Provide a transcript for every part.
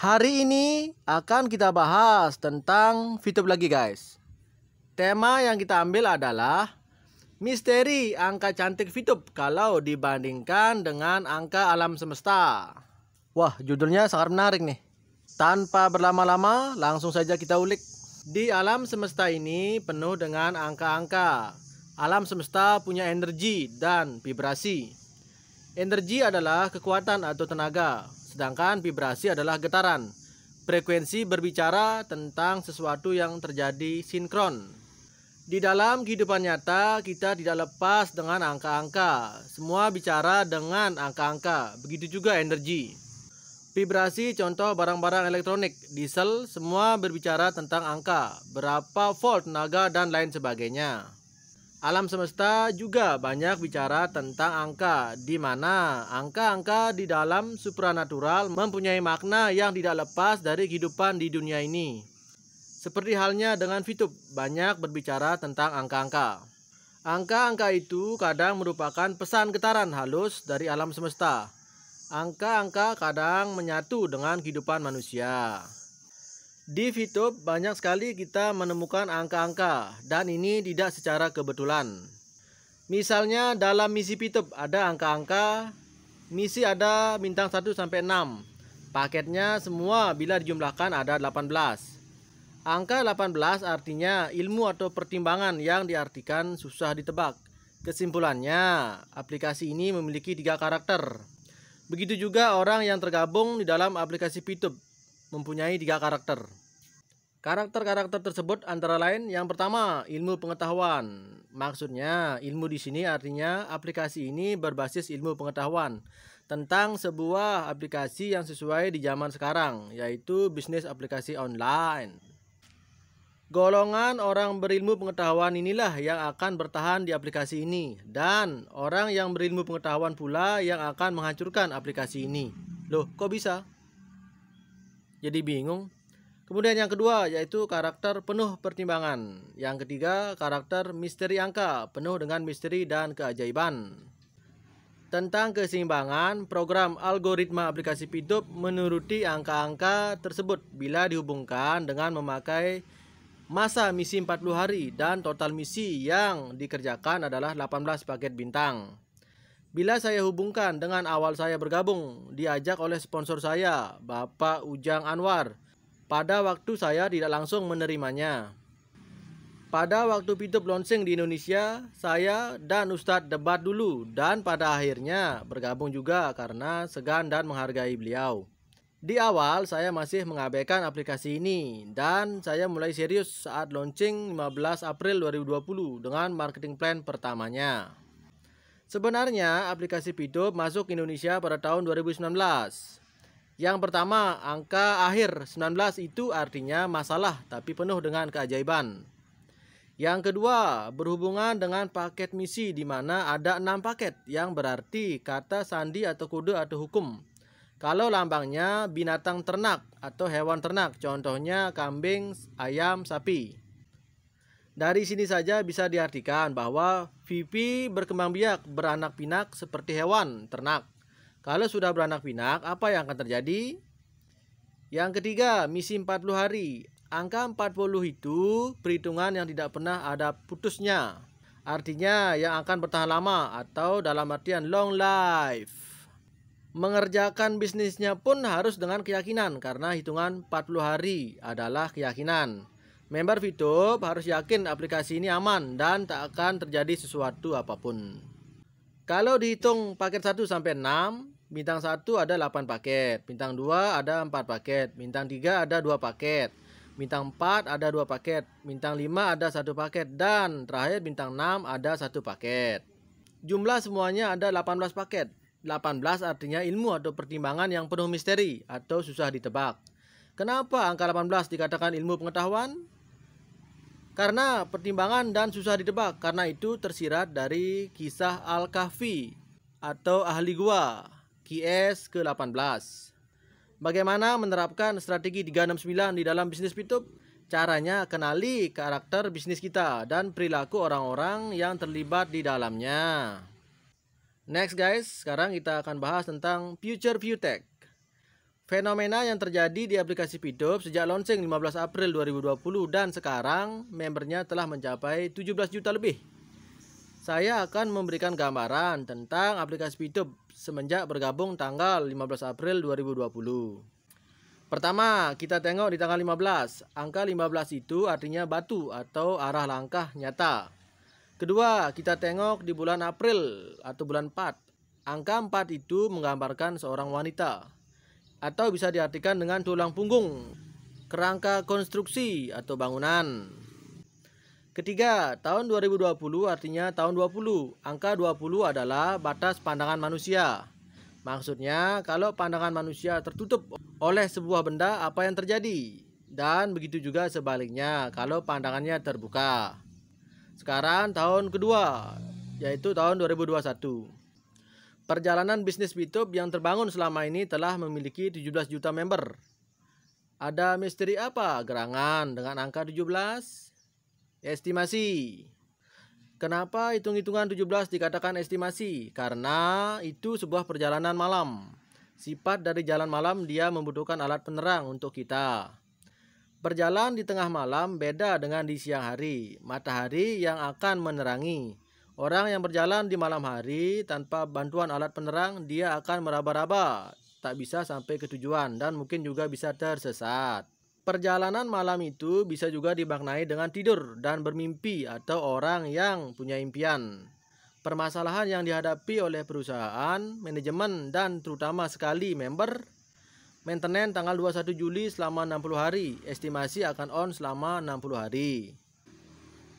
Hari ini akan kita bahas tentang VTube lagi guys. Tema yang kita ambil adalah misteri angka cantik VTube kalau dibandingkan dengan angka alam semesta. Wah, judulnya sangat menarik nih. Tanpa berlama-lama, langsung saja kita ulik. Di alam semesta ini penuh dengan angka-angka. Alam semesta punya energi dan vibrasi. Energi adalah kekuatan atau tenaga, sedangkan vibrasi adalah getaran. Frekuensi berbicara tentang sesuatu yang terjadi sinkron. Di dalam kehidupan nyata, kita tidak lepas dengan angka-angka. Semua bicara dengan angka-angka, begitu juga energi. Vibrasi contoh barang-barang elektronik, diesel, semua berbicara tentang angka, berapa volt tenaga dan lain sebagainya. Alam semesta juga banyak bicara tentang angka, di mana angka-angka di dalam supranatural mempunyai makna yang tidak lepas dari kehidupan di dunia ini. Seperti halnya dengan VTube, banyak berbicara tentang angka-angka. Angka-angka itu kadang merupakan pesan getaran halus dari alam semesta. Angka-angka kadang menyatu dengan kehidupan manusia. Di VTube banyak sekali kita menemukan angka-angka dan ini tidak secara kebetulan. Misalnya dalam misi VTube ada angka-angka, misi ada bintang 1 sampai 6. Paketnya semua bila dijumlahkan ada 18. Angka 18 artinya ilmu atau pertimbangan yang diartikan susah ditebak. Kesimpulannya, aplikasi ini memiliki 3 karakter. Begitu juga orang yang tergabung di dalam aplikasi VTube mempunyai 3 karakter. Karakter-karakter tersebut antara lain yang pertama, ilmu pengetahuan. Maksudnya, ilmu di sini artinya aplikasi ini berbasis ilmu pengetahuan tentang sebuah aplikasi yang sesuai di zaman sekarang, yaitu bisnis aplikasi online. Golongan orang berilmu pengetahuan inilah yang akan bertahan di aplikasi ini, dan orang yang berilmu pengetahuan pula yang akan menghancurkan aplikasi ini. Loh, kok bisa? Jadi bingung. Kemudian yang kedua yaitu karakter penuh pertimbangan. Yang ketiga karakter misteri angka, penuh dengan misteri dan keajaiban. Tentang keseimbangan, program algoritma aplikasi VTube menuruti angka-angka tersebut bila dihubungkan dengan memakai masa misi 40 hari dan total misi yang dikerjakan adalah 18 paket bintang. Bila saya hubungkan dengan awal saya bergabung, diajak oleh sponsor saya, Bapak Ujang Anwar, pada waktu saya tidak langsung menerimanya. Pada waktu VTube launching di Indonesia, saya dan Ustadz debat dulu dan pada akhirnya bergabung juga karena segan dan menghargai beliau. Di awal saya masih mengabaikan aplikasi ini dan saya mulai serius saat launching 15 April 2020 dengan marketing plan pertamanya. Sebenarnya aplikasi VTube masuk Indonesia pada tahun 2019. Yang pertama, angka akhir 19 itu artinya masalah tapi penuh dengan keajaiban. Yang kedua, berhubungan dengan paket misi di mana ada 6 paket yang berarti kata sandi atau kode atau hukum. Kalau lambangnya binatang ternak atau hewan ternak, contohnya kambing, ayam, sapi. Dari sini saja bisa diartikan bahwa VP berkembang biak beranak pinak seperti hewan ternak. Kalau sudah beranak pinak, apa yang akan terjadi? Yang ketiga, misi 40 hari. Angka 40 itu perhitungan yang tidak pernah ada putusnya. Artinya yang akan bertahan lama atau dalam artian long life. Mengerjakan bisnisnya pun harus dengan keyakinan karena hitungan 40 hari adalah keyakinan. Member VTube harus yakin aplikasi ini aman dan tak akan terjadi sesuatu apapun. Kalau dihitung paket 1 sampai 6, bintang 1 ada 8 paket, bintang 2 ada 4 paket, bintang 3 ada 2 paket, bintang 4 ada 2 paket, bintang 5 ada 1 paket, dan terakhir bintang 6 ada 1 paket. Jumlah semuanya ada 18 paket. 18 artinya ilmu atau pertimbangan yang penuh misteri atau susah ditebak. Kenapa angka 18 dikatakan ilmu pengetahuan? Karena pertimbangan dan susah ditebak, karena itu tersirat dari kisah Al-Kahfi atau ahli gua QS ke-18. Bagaimana menerapkan strategi 369 di dalam bisnis VTube? Caranya kenali karakter bisnis kita dan perilaku orang-orang yang terlibat di dalamnya. Next guys, sekarang kita akan bahas tentang Future ViewTech. Fenomena yang terjadi di aplikasi Fitup sejak launching 15 April 2020 dan sekarang membernya telah mencapai 17 juta lebih. Saya akan memberikan gambaran tentang aplikasi Fitup semenjak bergabung tanggal 15 April 2020. Pertama, kita tengok di tanggal 15. Angka 15 itu artinya batu atau arah langkah nyata. Kedua, kita tengok di bulan April atau bulan 4. Angka 4 itu menggambarkan seorang wanita atau bisa diartikan dengan tulang punggung, kerangka konstruksi atau bangunan. Ketiga, tahun 2020 artinya tahun 20. Angka 20 adalah batas pandangan manusia. Maksudnya, kalau pandangan manusia tertutup oleh sebuah benda, apa yang terjadi? Dan begitu juga sebaliknya, kalau pandangannya terbuka. Sekarang tahun kedua, yaitu tahun 2021. Perjalanan bisnis Fitup yang terbangun selama ini telah memiliki 17 juta member. Ada misteri apa gerangan dengan angka 17? Estimasi. Kenapa hitung-hitungan 17 dikatakan estimasi? Karena itu sebuah perjalanan malam. Sifat dari jalan malam, dia membutuhkan alat penerang untuk kita. Berjalan di tengah malam beda dengan di siang hari. Matahari yang akan menerangi. Orang yang berjalan di malam hari tanpa bantuan alat penerang, dia akan meraba-raba, tak bisa sampai ke tujuan dan mungkin juga bisa tersesat. Perjalanan malam itu bisa juga dimaknai dengan tidur dan bermimpi atau orang yang punya impian. Permasalahan yang dihadapi oleh perusahaan, manajemen, dan terutama sekali member, maintenance tanggal 21 Juli selama 60 hari, estimasi akan on selama 60 hari.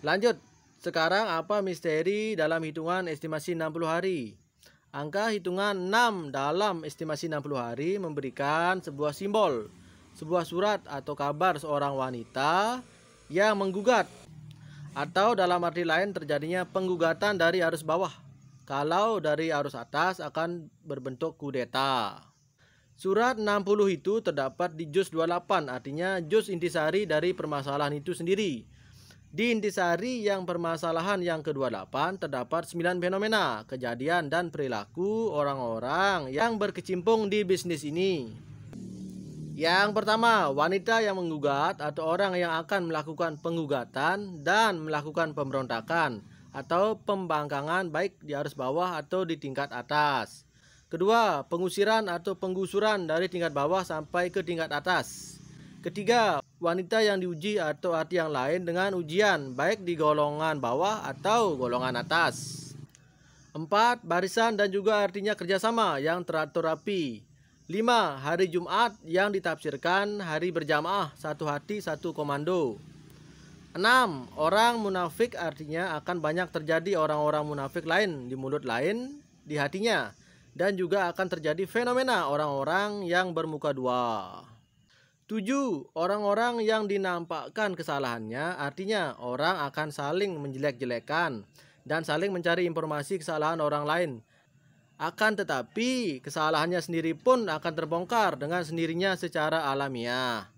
Lanjut, sekarang apa misteri dalam hitungan estimasi 60 hari? Angka hitungan 6 dalam estimasi 60 hari memberikan sebuah simbol, sebuah surat atau kabar seorang wanita yang menggugat, atau dalam arti lain terjadinya penggugatan dari arus bawah. Kalau dari arus atas akan berbentuk kudeta. Surat 60 itu terdapat di juz 28, artinya juz intisari dari permasalahan itu sendiri. Di intisari yang permasalahan yang ke-28 terdapat 9 fenomena, kejadian dan perilaku orang-orang yang berkecimpung di bisnis ini. Yang pertama, wanita yang menggugat atau orang yang akan melakukan penggugatan dan melakukan pemberontakan atau pembangkangan baik di arus bawah atau di tingkat atas. Kedua, pengusiran atau penggusuran dari tingkat bawah sampai ke tingkat atas. Ketiga, wanita yang diuji atau arti yang lain dengan ujian baik di golongan bawah atau golongan atas. Empat, barisan dan juga artinya kerjasama yang teratur rapi. 5. Hari Jumat yang ditafsirkan hari berjamaah, satu hati satu komando. 6. Orang munafik artinya akan banyak terjadi orang-orang munafik lain di mulut lain di hatinya. Dan juga akan terjadi fenomena orang-orang yang bermuka dua. 7. Orang-orang yang dinampakkan kesalahannya artinya orang akan saling menjelek-jelekan dan saling mencari informasi kesalahan orang lain. Akan tetapi kesalahannya sendiri pun akan terbongkar dengan sendirinya secara alamiah.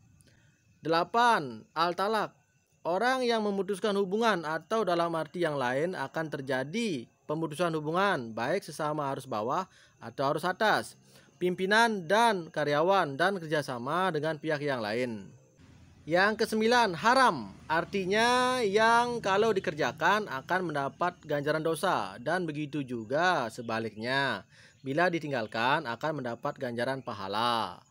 8. Al-talak. Orang yang memutuskan hubungan atau dalam arti yang lain akan terjadi pemutusan hubungan baik sesama arus bawah atau arus atas, pimpinan dan karyawan dan kerjasama dengan pihak yang lain. Yang ke-9, haram. Artinya yang kalau dikerjakan akan mendapat ganjaran dosa dan begitu juga sebaliknya. Bila ditinggalkan akan mendapat ganjaran pahala.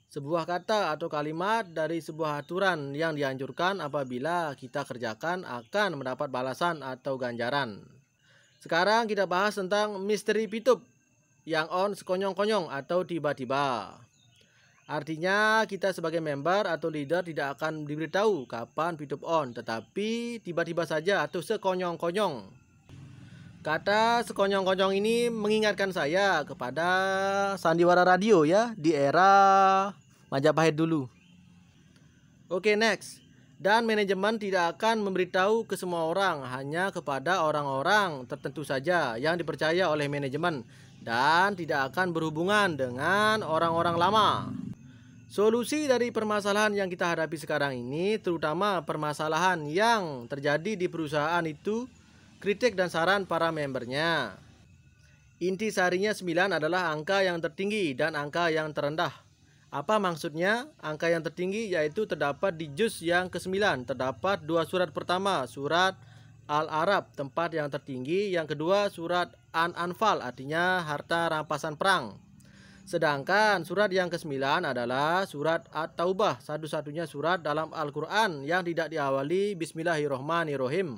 Sebuah kata atau kalimat dari sebuah aturan yang dianjurkan apabila kita kerjakan akan mendapat balasan atau ganjaran. Sekarang kita bahas tentang misteri Fitup yang on sekonyong-konyong atau tiba-tiba. Artinya kita sebagai member atau leader tidak akan diberitahu kapan Fitup on, tetapi tiba-tiba saja atau sekonyong-konyong. Kata sekonyong-konyong ini mengingatkan saya kepada sandiwara radio ya di era Majapahit dulu. Oke, next. Dan manajemen tidak akan memberitahu ke semua orang, hanya kepada orang-orang tertentu saja yang dipercaya oleh manajemen dan tidak akan berhubungan dengan orang-orang lama. Solusi dari permasalahan yang kita hadapi sekarang ini, terutama permasalahan yang terjadi di perusahaan itu, kritik dan saran para membernya. Inti sarinya 9 adalah angka yang tertinggi dan angka yang terendah. Apa maksudnya? Angka yang tertinggi yaitu terdapat di juz yang ke-9. Terdapat 2 surat pertama, surat Al-A'raf, tempat yang tertinggi. Yang kedua surat An-Anfal, artinya harta rampasan perang. Sedangkan surat yang ke-9 adalah surat At-Taubah, satu-satunya surat dalam Al-Quran yang tidak diawali Bismillahirrohmanirrohim.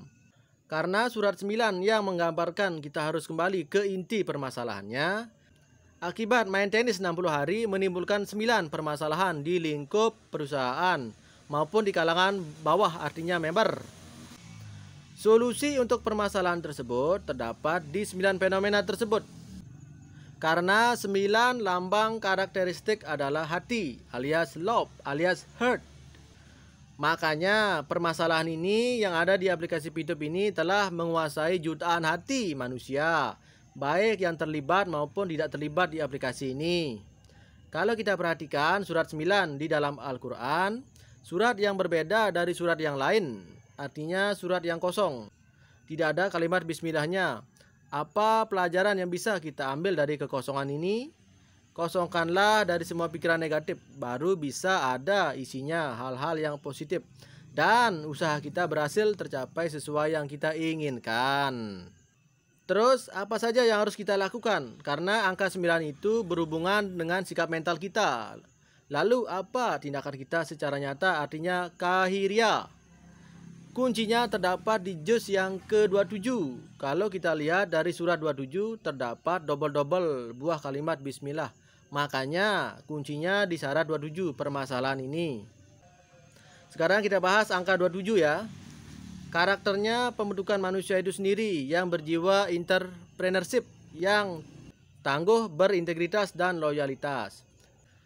Karena surat 9 yang menggambarkan kita harus kembali ke inti permasalahannya. Akibat main tenis 60 hari menimbulkan 9 permasalahan di lingkup perusahaan maupun di kalangan bawah, artinya member. Solusi untuk permasalahan tersebut terdapat di 9 fenomena tersebut. Karena 9 lambang karakteristik adalah hati alias love alias heart. Makanya permasalahan ini yang ada di aplikasi Fitup ini telah menguasai jutaan hati manusia, baik yang terlibat maupun tidak terlibat di aplikasi ini. Kalau kita perhatikan surat 9 di dalam Al-Quran, surat yang berbeda dari surat yang lain, artinya surat yang kosong. Tidak ada kalimat bismillahnya. Apa pelajaran yang bisa kita ambil dari kekosongan ini? Kosongkanlah dari semua pikiran negatif, baru bisa ada isinya hal-hal yang positif. Dan usaha kita berhasil tercapai sesuai yang kita inginkan. Terus apa saja yang harus kita lakukan? Karena angka 9 itu berhubungan dengan sikap mental kita. Lalu apa tindakan kita secara nyata, artinya kahiriah? Kuncinya terdapat di juz yang ke-27. Kalau kita lihat dari surat 27 terdapat double-double buah kalimat bismillah. Makanya kuncinya di syarat 27 permasalahan ini. Sekarang kita bahas angka 27 ya. Karakternya pembentukan manusia itu sendiri yang berjiwa entrepreneurship, yang tangguh, berintegritas dan loyalitas.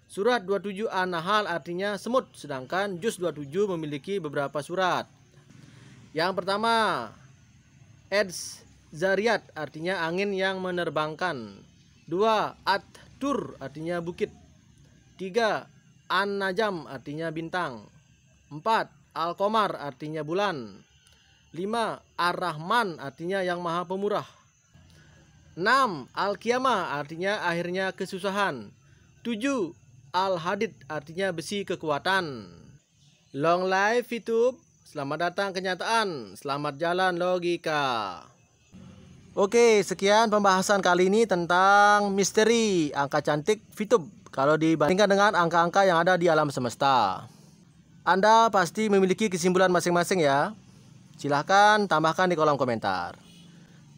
Surat 27 An-Nahl artinya semut, sedangkan juz 27 memiliki beberapa surat. Yang pertama, Zariyat artinya angin yang menerbangkan. 2. At-Tur artinya bukit. 3. An-Najam artinya bintang. 4. Al-Qamar artinya bulan. 5. Ar-Rahman artinya yang maha pemurah. 6. Al-Qiyamah artinya akhirnya kesusahan. 7. Al-Hadid artinya besi kekuatan. Long life Fitup. Selamat datang kenyataan, selamat jalan logika. Oke, sekian pembahasan kali ini tentang misteri angka cantik Fitup kalau dibandingkan dengan angka-angka yang ada di alam semesta. Anda pasti memiliki kesimpulan masing-masing ya. Silahkan tambahkan di kolom komentar.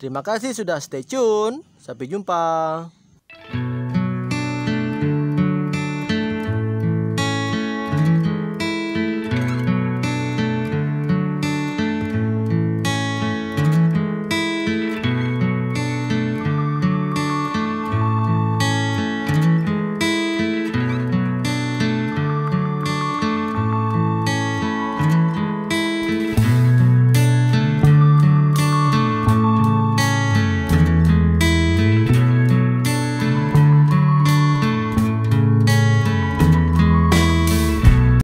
Terima kasih sudah stay tune. Sampai jumpa.